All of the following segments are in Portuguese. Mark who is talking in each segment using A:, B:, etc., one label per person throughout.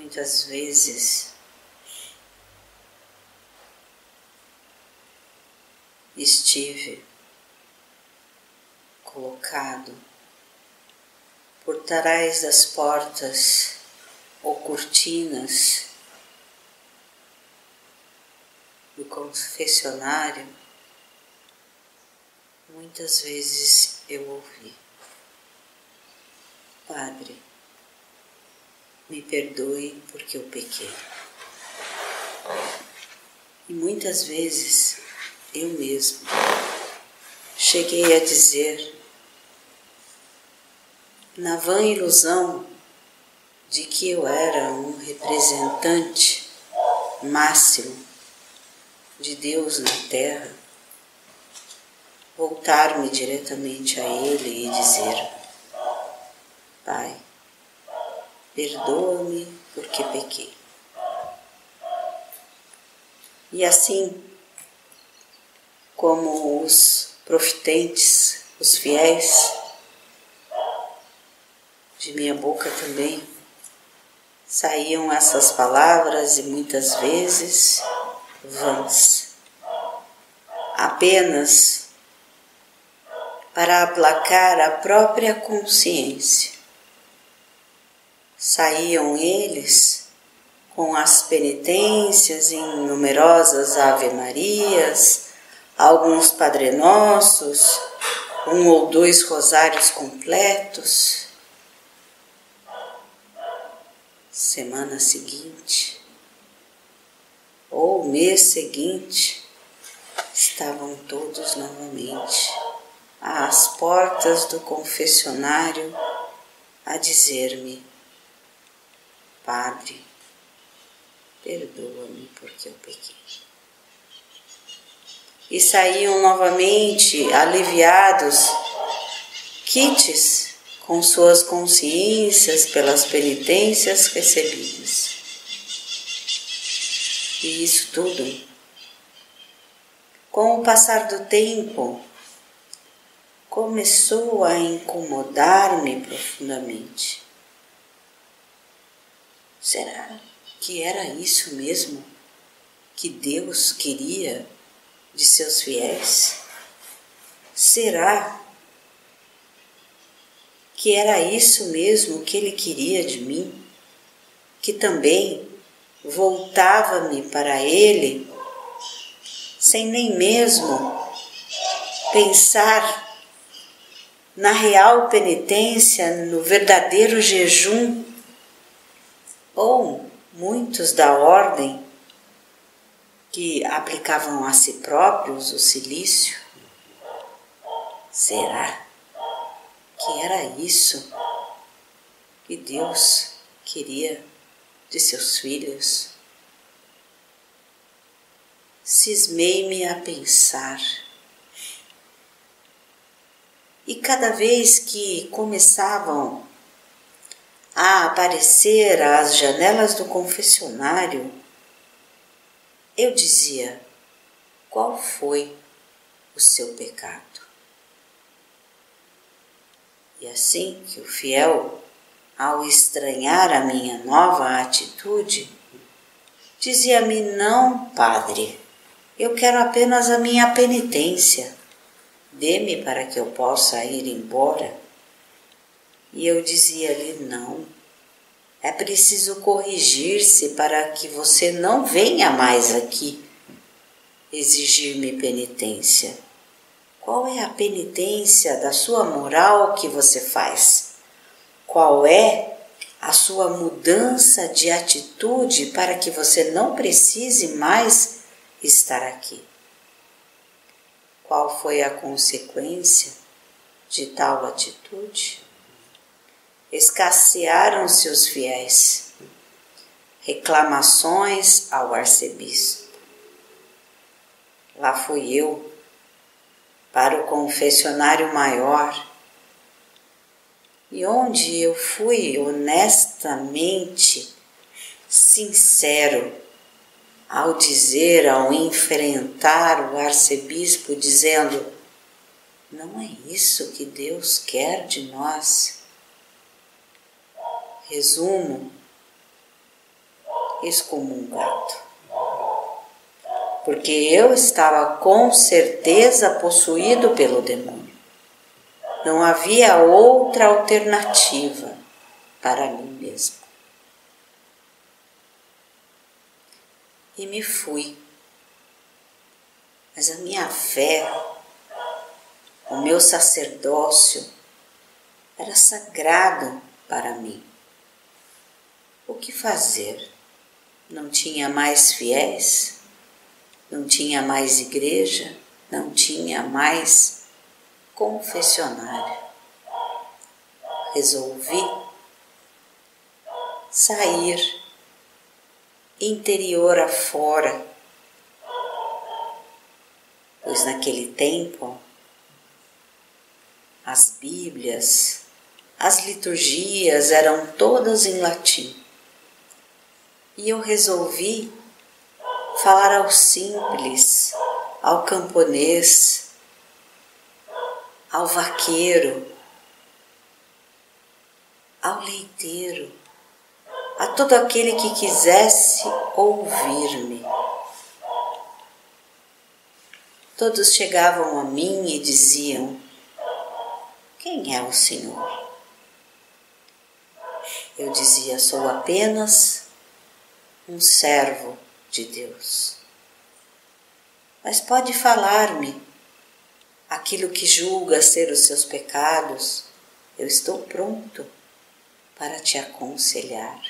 A: Muitas vezes estive colocado por trás das portas ou cortinas do confessionário. Muitas vezes eu ouvi: Padre, me perdoe porque eu pequei. E muitas vezes eu mesmo cheguei a dizer, na vã ilusão de que eu era um representante máximo de Deus na Terra, voltar-me diretamente a Ele e dizer: Pai, perdoa-me porque pequei. E assim como os profetentes, os fiéis, de minha boca também saíam essas palavras e muitas vezes vãs, apenas para aplacar a própria consciência. Saíam eles com as penitências em numerosas Ave-Marias, alguns Padre Nossos, 1 ou 2 rosários completos. Semana seguinte, ou mês seguinte, estavam todos novamente às portas do confessionário a dizer-me: Padre, perdoa-me porque eu pequei. E saíam novamente aliviados, quites com suas consciências pelas penitências recebidas. E isso tudo, com o passar do tempo, começou a incomodar-me profundamente. Será que era isso mesmo que Deus queria de seus fiéis? Será que era isso mesmo que Ele queria de mim? Que também voltava-me para Ele sem nem mesmo pensar na real penitência, no verdadeiro jejum? Ou muitos da ordem que aplicavam a si próprios o cilício? Será que era isso que Deus queria de seus filhos? Cismei-me a pensar. E cada vez que começavam a aparecer às janelas do confessionário, eu dizia: qual foi o seu pecado? E assim que o fiel, ao estranhar a minha nova atitude, dizia-me: não, Padre, eu quero apenas a minha penitência. Dê-me para que eu possa ir embora. E eu dizia-lhe: não, é preciso corrigir-se para que você não venha mais aqui exigir-me penitência. Qual é a penitência da sua moral que você faz? Qual é a sua mudança de atitude para que você não precise mais estar aqui? Qual foi a consequência de tal atitude? Escassearam-se os fiéis, reclamações ao arcebispo. Lá fui eu, para o confessionário maior, e onde eu fui honestamente sincero ao dizer, ao enfrentar o arcebispo, dizendo: não é isso que Deus quer de nós. Resumo: excomungado. Porque eu estava com certeza possuído pelo demônio. Não havia outra alternativa para mim mesmo. E me fui. Mas a minha fé, o meu sacerdócio, era sagrado para mim. O que fazer? Não tinha mais fiéis? Não tinha mais igreja? Não tinha mais confessionário? Resolvi sair interior afora, pois naquele tempo as Bíblias, as liturgias eram todas em latim. E eu resolvi falar ao simples, ao camponês, ao vaqueiro, ao leiteiro, a todo aquele que quisesse ouvir-me. Todos chegavam a mim e diziam: quem é o Senhor? Eu dizia: sou apenas um servo de Deus. Mas pode falar-me aquilo que julga ser os seus pecados, eu estou pronto para te aconselhar.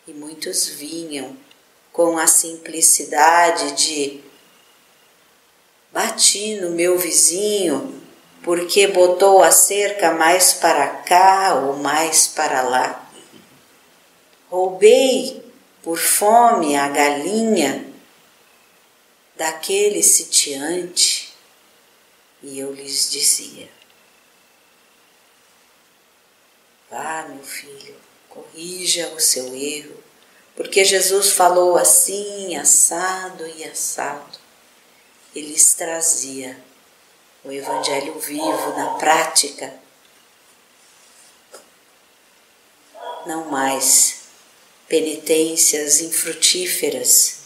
A: E muitos vinham com a simplicidade de: bati no meu vizinho porque botou a cerca mais para cá ou mais para lá. Roubei por fome a galinha daquele sitiante. E eu lhes dizia: vá, meu filho, corrija o seu erro, porque Jesus falou assim, assado e assado. E lhes trazia o Evangelho vivo na prática. Não mais penitências infrutíferas,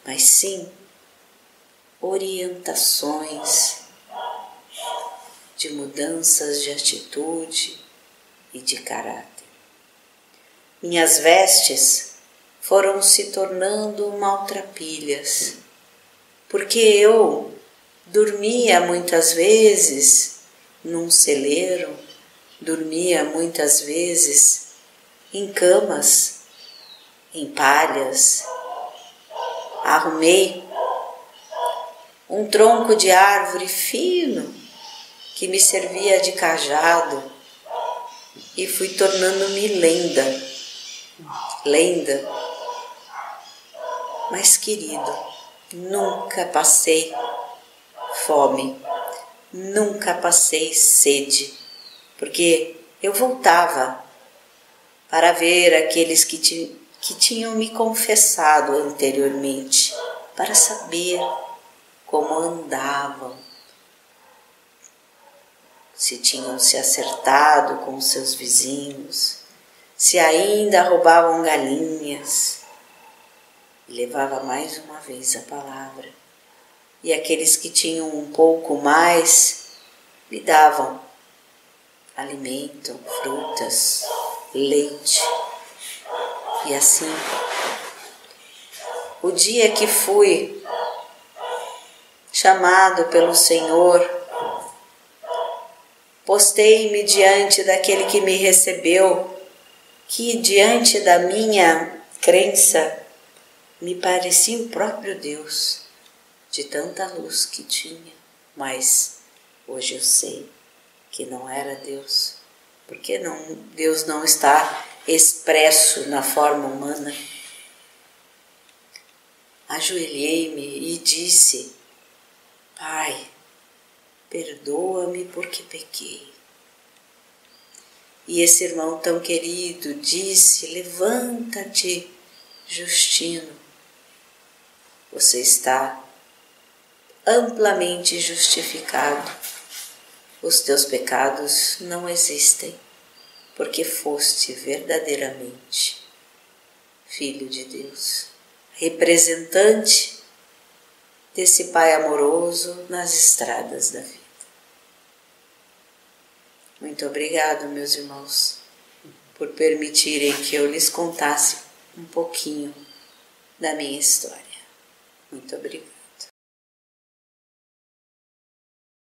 A: mas sim orientações de mudanças de atitude e de caráter. Minhas vestes foram se tornando maltrapilhas, porque eu dormia muitas vezes num celeiro, dormia muitas vezes em camas, em palhas. Arrumei um tronco de árvore fino que me servia de cajado e fui tornando-me lenda. Mas, querido, nunca passei fome, nunca passei sede, porque eu voltava para ver aqueles que tinham me confessado anteriormente, para saber como andavam, se tinham se acertado com seus vizinhos, se ainda roubavam galinhas. E levava mais uma vez a palavra. E aqueles que tinham um pouco mais me davam alimento, frutas, leite. E assim, o dia que fui chamado pelo Senhor, postei-me diante daquele que me recebeu, que diante da minha crença me parecia o próprio Deus, de tanta luz que tinha. Mas hoje eu sei que não era Deus, porque Deus não está expresso na forma humana. Ajoelhei-me e disse: Pai, perdoa-me porque pequei. E esse irmão tão querido disse: levanta-te, Justino, você está amplamente justificado. Os teus pecados não existem, porque foste verdadeiramente filho de Deus, representante desse Pai amoroso nas estradas da vida. Muito obrigado, meus irmãos, por permitirem que eu lhes contasse um pouquinho da minha história. Muito obrigada.